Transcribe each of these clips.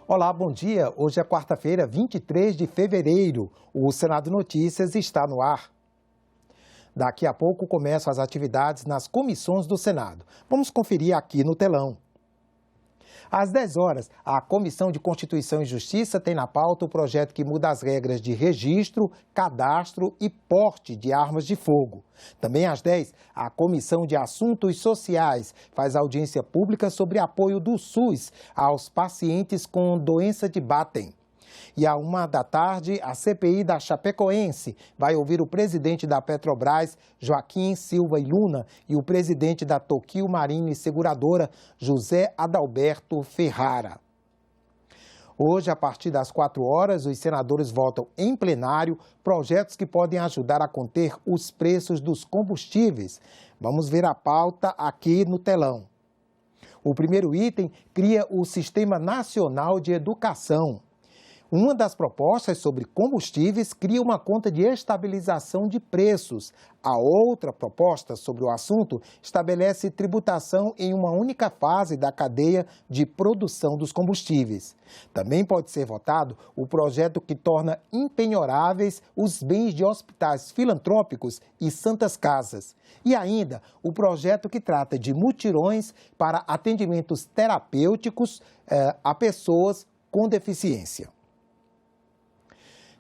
Olá, bom dia. Hoje é quarta-feira, 23 de fevereiro. O Senado Notícias está no ar. Daqui a pouco começam as atividades nas comissões do Senado. Vamos conferir aqui no telão. Às 10 horas, a Comissão de Constituição e Justiça tem na pauta o projeto que muda as regras de registro, cadastro e porte de armas de fogo. Também às 10, a Comissão de Assuntos Sociais faz audiência pública sobre apoio do SUS aos pacientes com doença de Batten. E à 1 da tarde, a CPI da Chapecoense vai ouvir o presidente da Petrobras, Joaquim Silva e Luna, e o presidente da Tokio Marine Seguradora, José Adalberto Ferrara. Hoje, a partir das 4 horas, os senadores votam em plenário projetos que podem ajudar a conter os preços dos combustíveis. Vamos ver a pauta aqui no telão. O primeiro item cria o Sistema Nacional de Educação. Uma das propostas sobre combustíveis cria uma conta de estabilização de preços. A outra proposta sobre o assunto estabelece tributação em uma única fase da cadeia de produção dos combustíveis. Também pode ser votado o projeto que torna impenhoráveis os bens de hospitais filantrópicos e santas casas. E ainda o projeto que trata de mutirões para atendimentos terapêuticos a pessoas com deficiência.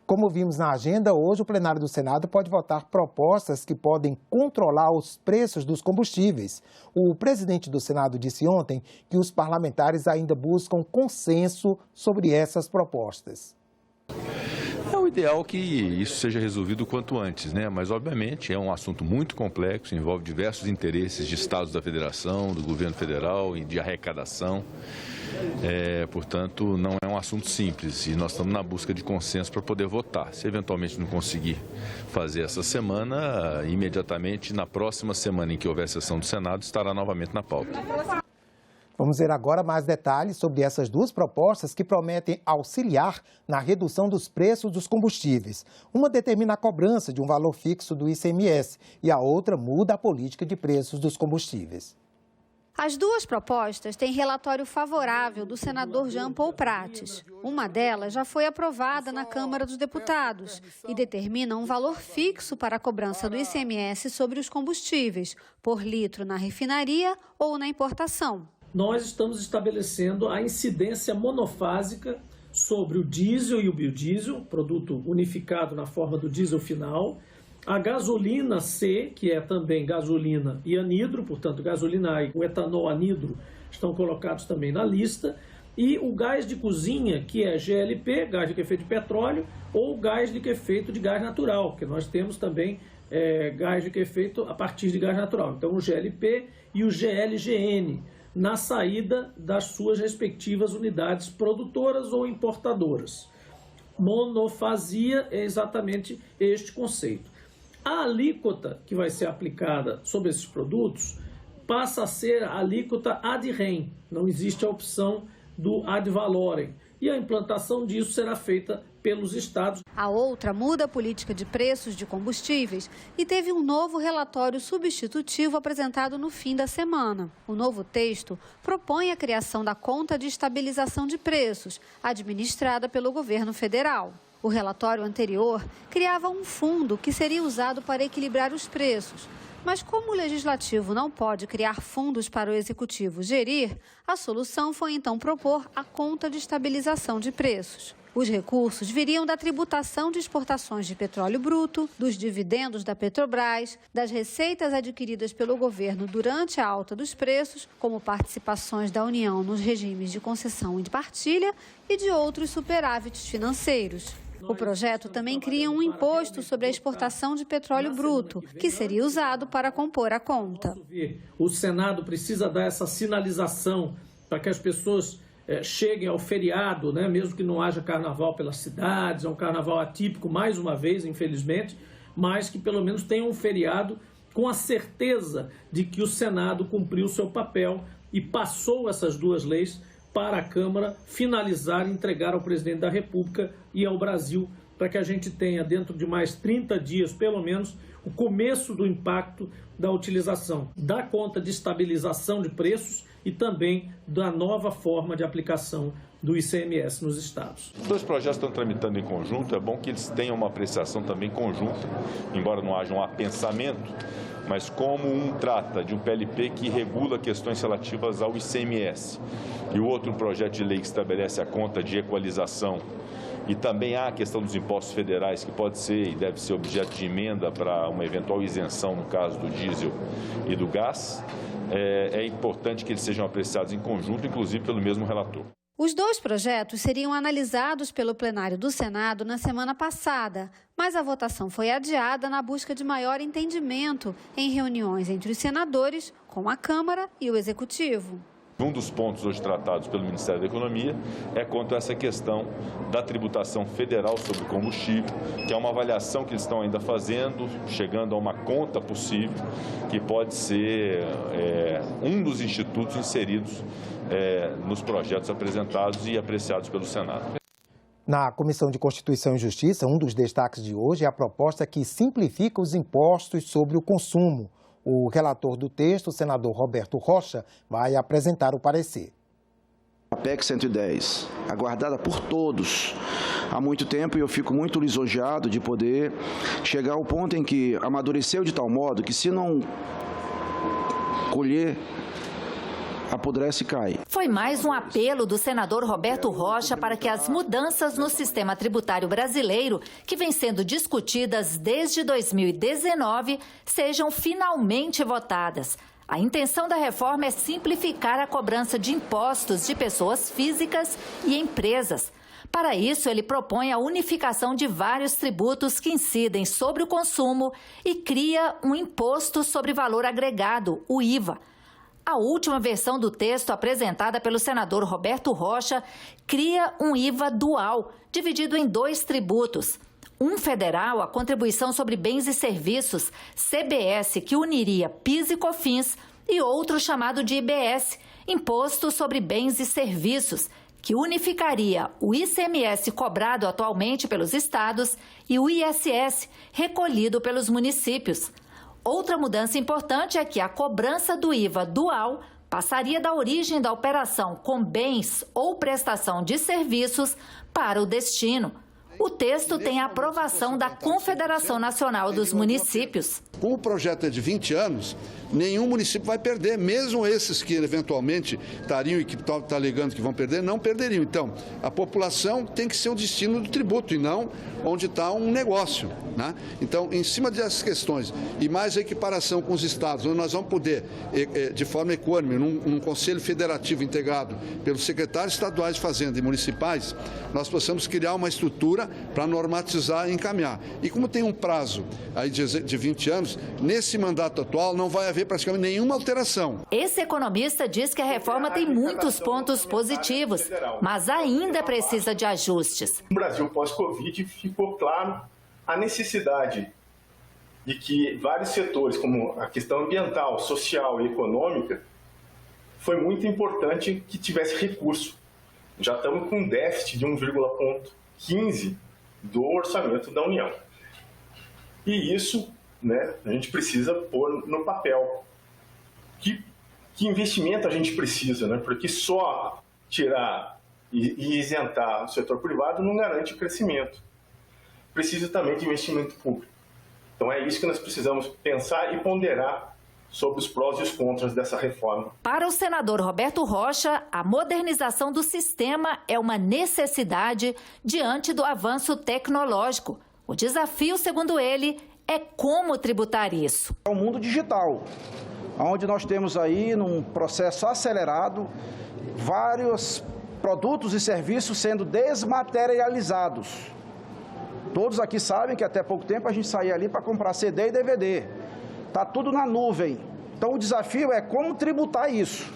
Como vimos na agenda, hoje o plenário do Senado pode votar propostas que podem controlar os preços dos combustíveis. O presidente do Senado disse ontem que os parlamentares ainda buscam consenso sobre essas propostas. É o ideal que isso seja resolvido o quanto antes, né? Mas, obviamente, é um assunto muito complexo, envolve diversos interesses de estados da federação, do governo federal e de arrecadação. Portanto, não é um assunto simples e nós estamos na busca de consenso para poder votar. Se eventualmente não conseguir fazer essa semana, imediatamente na próxima semana em que houver sessão do Senado, estará novamente na pauta. Vamos ver agora mais detalhes sobre essas duas propostas que prometem auxiliar na redução dos preços dos combustíveis. Uma determina a cobrança de um valor fixo do ICMS e a outra muda a política de preços dos combustíveis. As duas propostas têm relatório favorável do senador Jean Paul Prates. Uma delas já foi aprovada na Câmara dos Deputados e determina um valor fixo para a cobrança do ICMS sobre os combustíveis, por litro na refinaria ou na importação. Nós estamos estabelecendo a incidência monofásica sobre o diesel e o biodiesel, produto unificado na forma do diesel final, a gasolina C, que é também gasolina e anidro, portanto, gasolina A e o etanol anidro estão colocados também na lista, e o gás de cozinha, que é GLP, gás de efeito de petróleo, ou gás de efeito de gás natural, porque nós temos também gás de efeito a partir de gás natural. Então, o GLP e o GLGN, na saída das suas respectivas unidades produtoras ou importadoras. Monofasia é exatamente este conceito. A alíquota que vai ser aplicada sobre esses produtos passa a ser a alíquota ad rem, não existe a opção do ad valorem. E a implantação disso será feita pelos estados. A outra muda a política de preços de combustíveis e teve um novo relatório substitutivo apresentado no fim da semana. O novo texto propõe a criação da Conta de Estabilização de Preços, administrada pelo governo federal. O relatório anterior criava um fundo que seria usado para equilibrar os preços. Mas como o Legislativo não pode criar fundos para o Executivo gerir, a solução foi então propor a Conta de Estabilização de Preços. Os recursos viriam da tributação de exportações de petróleo bruto, dos dividendos da Petrobras, das receitas adquiridas pelo governo durante a alta dos preços, como participações da União nos regimes de concessão e de partilha, e de outros superávites financeiros. O projeto também cria um imposto sobre a exportação de petróleo bruto, que seria usado para compor a conta. O Senado precisa dar essa sinalização para que as pessoas cheguem ao feriado, né? Mesmo que não haja carnaval pelas cidades, é um carnaval atípico, mais uma vez, infelizmente, mas que pelo menos tenham um feriado com a certeza de que o Senado cumpriu seu papel e passou essas duas leis para a Câmara finalizar e entregar ao presidente da República e ao Brasil, para que a gente tenha, dentro de mais 30 dias, pelo menos, o começo do impacto da utilização da conta de estabilização de preços e também da nova forma de aplicação do ICMS nos estados. Os dois projetos estão tramitando em conjunto, é bom que eles tenham uma apreciação também conjunta, embora não haja um apensamento, mas como um trata de um PLP que regula questões relativas ao ICMS e o outro projeto de lei que estabelece a conta de equalização, e também há a questão dos impostos federais, que pode ser e deve ser objeto de emenda para uma eventual isenção no caso do diesel e do gás, é importante que eles sejam apreciados em conjunto, inclusive pelo mesmo relator. Os dois projetos seriam analisados pelo plenário do Senado na semana passada, mas a votação foi adiada na busca de maior entendimento em reuniões entre os senadores, com a Câmara e o Executivo. Um dos pontos hoje tratados pelo Ministério da Economia é quanto a essa questão da tributação federal sobre combustível, que é uma avaliação que eles estão ainda fazendo, chegando a uma conta possível, que pode ser um dos institutos inseridos nos projetos apresentados e apreciados pelo Senado. Na Comissão de Constituição e Justiça, um dos destaques de hoje é a proposta que simplifica os impostos sobre o consumo. O relator do texto, o senador Roberto Rocha, vai apresentar o parecer. A PEC 110, aguardada por todos há muito tempo, e eu fico muito lisonjeado de poder chegar ao ponto em que amadureceu de tal modo que, se não colher, apodrece e cai. Foi mais um apelo do senador Roberto Rocha para que as mudanças no sistema tributário brasileiro, que vêm sendo discutidas desde 2019, sejam finalmente votadas. A intenção da reforma é simplificar a cobrança de impostos de pessoas físicas e empresas. Para isso, ele propõe a unificação de vários tributos que incidem sobre o consumo e cria um imposto sobre valor agregado, o IVA. A última versão do texto, apresentada pelo senador Roberto Rocha, cria um IVA dual, dividido em dois tributos. Um federal, a Contribuição sobre Bens e Serviços, CBS, que uniria PIS e COFINS, e outro chamado de IBS, Imposto sobre Bens e Serviços, que unificaria o ICMS cobrado atualmente pelos estados e o ISS, recolhido pelos municípios. Outra mudança importante é que a cobrança do IVA dual passaria da origem da operação com bens ou prestação de serviços para o destino. O texto tem a aprovação da Confederação Nacional dos Municípios. Como o projeto é de 20 anos, nenhum município vai perder, mesmo esses que eventualmente estariam e que estão alegando que vão perder, não perderiam. Então, a população tem que ser o destino do tributo e não onde está um negócio, né? Então, em cima dessas questões e mais a equiparação com os estados, onde nós vamos poder, de forma equânime, num conselho federativo integrado pelos secretários estaduais de Fazenda e municipais, nós possamos criar uma estrutura para normatizar e encaminhar. E como tem um prazo aí de 20 anos, nesse mandato atual não vai haver praticamente nenhuma alteração. Esse economista diz que a reforma tem muitos pontos positivos, mas ainda precisa de ajustes. No Brasil pós-Covid ficou claro a necessidade de que vários setores, como a questão ambiental, social e econômica, foi muito importante que tivesse recurso. Já estamos com um déficit de 1,15 do orçamento da União. E isso, né, a gente precisa pôr no papel. Que investimento a gente precisa, né? Porque só tirar e isentar o setor privado não garante o crescimento. Precisa também de investimento público. Então é isso que nós precisamos pensar e ponderar sobre os prós e os contras dessa reforma. Para o senador Roberto Rocha, a modernização do sistema é uma necessidade diante do avanço tecnológico. O desafio, segundo ele, é como tributar isso. É o mundo digital, onde nós temos aí, num processo acelerado, vários produtos e serviços sendo desmaterializados. Todos aqui sabem que até pouco tempo a gente saía ali para comprar CD e DVD. Está tudo na nuvem. Então, o desafio é como tributar isso.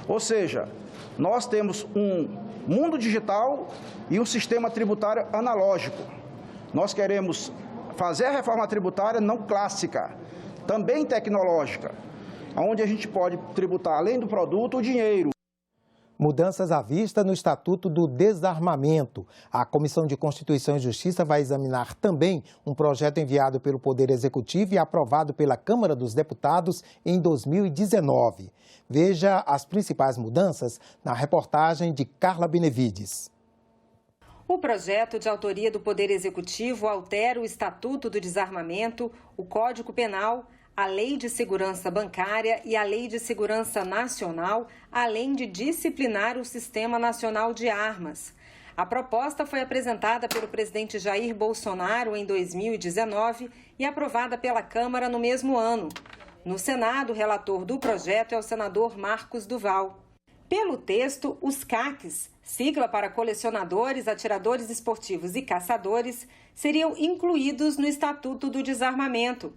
Ou seja, nós temos um mundo digital e um sistema tributário analógico. Nós queremos fazer a reforma tributária não clássica, também tecnológica, onde a gente pode tributar, além do produto, o dinheiro. Mudanças à vista no Estatuto do Desarmamento. A Comissão de Constituição e Justiça vai examinar também um projeto enviado pelo Poder Executivo e aprovado pela Câmara dos Deputados em 2019. Veja as principais mudanças na reportagem de Carla Benevides. O projeto de autoria do Poder Executivo altera o Estatuto do Desarmamento, o Código Penal, a Lei de Segurança Bancária e a Lei de Segurança Nacional, além de disciplinar o Sistema Nacional de Armas. A proposta foi apresentada pelo presidente Jair Bolsonaro em 2019 e aprovada pela Câmara no mesmo ano. No Senado, o relator do projeto é o senador Marcos Duval. Pelo texto, os CACs, sigla para colecionadores, atiradores esportivos e caçadores, seriam incluídos no Estatuto do Desarmamento.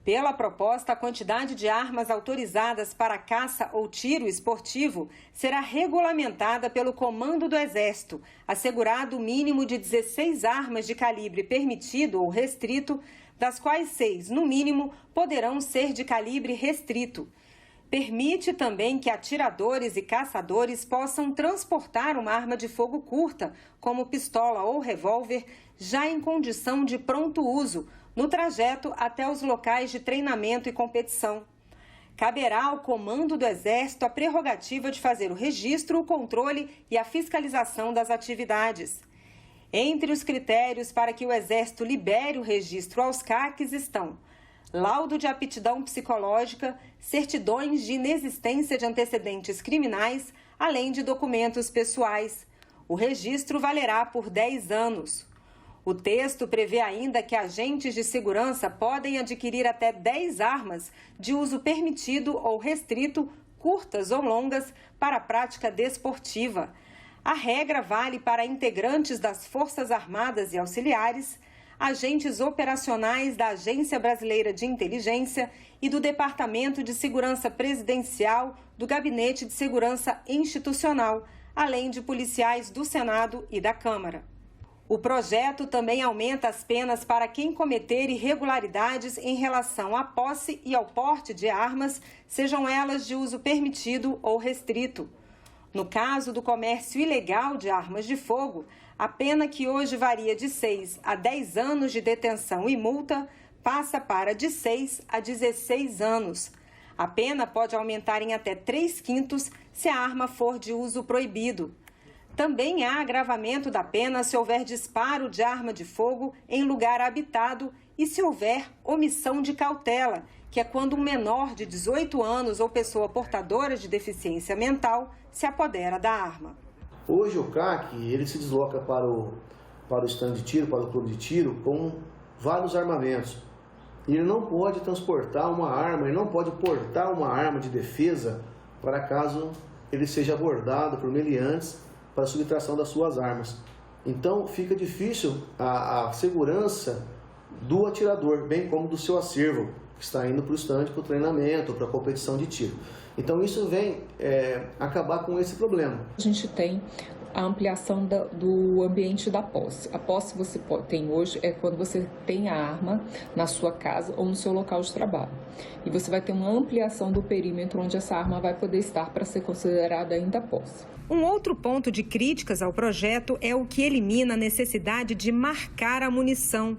Pela proposta, a quantidade de armas autorizadas para caça ou tiro esportivo será regulamentada pelo Comando do Exército, assegurado o mínimo de 16 armas de calibre permitido ou restrito, das quais 6, no mínimo, poderão ser de calibre restrito. Permite também que atiradores e caçadores possam transportar uma arma de fogo curta, como pistola ou revólver, já em condição de pronto uso, no trajeto até os locais de treinamento e competição. Caberá ao Comando do Exército a prerrogativa de fazer o registro, o controle e a fiscalização das atividades. Entre os critérios para que o Exército libere o registro aos CACs estão laudo de aptidão psicológica, certidões de inexistência de antecedentes criminais, além de documentos pessoais. O registro valerá por 10 anos. O texto prevê ainda que agentes de segurança podem adquirir até 10 armas de uso permitido ou restrito, curtas ou longas, para a prática desportiva. A regra vale para integrantes das Forças Armadas e Auxiliares, agentes operacionais da Agência Brasileira de Inteligência e do Departamento de Segurança Presidencial do Gabinete de Segurança Institucional, além de policiais do Senado e da Câmara. O projeto também aumenta as penas para quem cometer irregularidades em relação à posse e ao porte de armas, sejam elas de uso permitido ou restrito. No caso do comércio ilegal de armas de fogo, a pena, que hoje varia de 6 a 10 anos de detenção e multa, passa para de 6 a 16 anos. A pena pode aumentar em até 3/5 se a arma for de uso proibido. Também há agravamento da pena se houver disparo de arma de fogo em lugar habitado e se houver omissão de cautela, que é quando um menor de 18 anos ou pessoa portadora de deficiência mental se apodera da arma. Hoje o CAC ele se desloca para o stand de tiro, para o clube de tiro, com vários armamentos. E ele não pode transportar uma arma, ele não pode portar uma arma de defesa para caso ele seja abordado por meliantes para a subtração das suas armas. Então fica difícil a segurança do atirador, bem como do seu acervo, que está indo para o stand, para o treinamento, para a competição de tiro. Então isso vem acabar com esse problema. A gente tem a ampliação do ambiente da posse. A posse que você tem hoje é quando você tem a arma na sua casa ou no seu local de trabalho. E você vai ter uma ampliação do perímetro onde essa arma vai poder estar para ser considerada ainda posse. Um outro ponto de críticas ao projeto é o que elimina a necessidade de marcar a munição.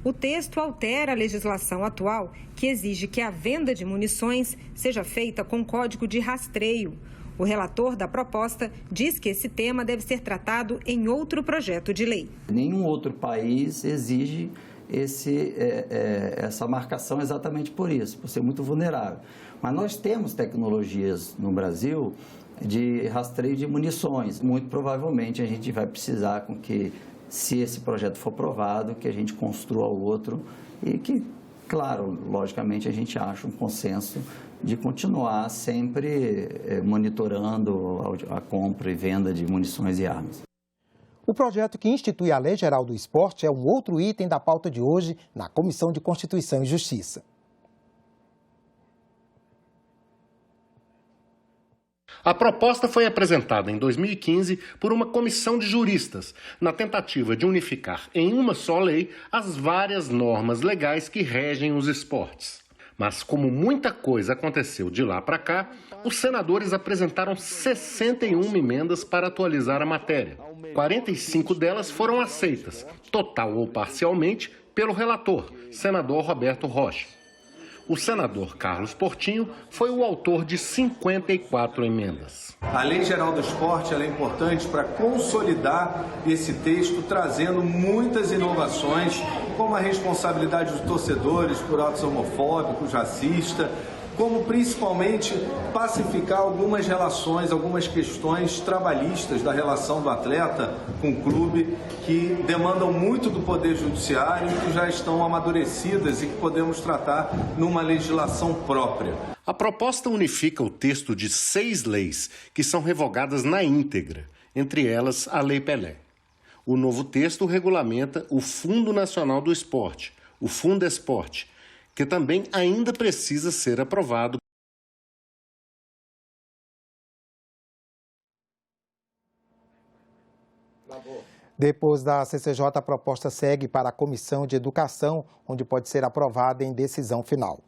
O texto altera a legislação atual, que exige que a venda de munições seja feita com código de rastreio. O relator da proposta diz que esse tema deve ser tratado em outro projeto de lei. Nenhum outro país exige essa marcação exatamente por isso, por ser muito vulnerável. Mas nós temos tecnologias no Brasil de rastreio de munições. Muito provavelmente a gente vai precisar com que, se esse projeto for aprovado, que a gente construa outro e que, claro, logicamente a gente acha um consenso de continuar sempre monitorando a compra e venda de munições e armas. O projeto que institui a Lei Geral do Esporte é um outro item da pauta de hoje na Comissão de Constituição e Justiça. A proposta foi apresentada em 2015 por uma comissão de juristas, na tentativa de unificar em uma só lei as várias normas legais que regem os esportes. Mas como muita coisa aconteceu de lá para cá, os senadores apresentaram 61 emendas para atualizar a matéria. 45 delas foram aceitas, total ou parcialmente, pelo relator, senador Roberto Rocha. O senador Carlos Portinho foi o autor de 54 emendas. A Lei Geral do Esporte ela é importante para consolidar esse texto, trazendo muitas inovações, como a responsabilidade dos torcedores por atos homofóbicos, racistas, como principalmente pacificar algumas relações, algumas questões trabalhistas da relação do atleta com o clube, que demandam muito do Poder Judiciário e que já estão amadurecidas e que podemos tratar numa legislação própria. A proposta unifica o texto de 6 leis que são revogadas na íntegra, entre elas a Lei Pelé. O novo texto regulamenta o Fundo Nacional do Esporte, o Fundesporte, que também ainda precisa ser aprovado. Depois da CCJ, a proposta segue para a Comissão de Educação, onde pode ser aprovada em decisão final.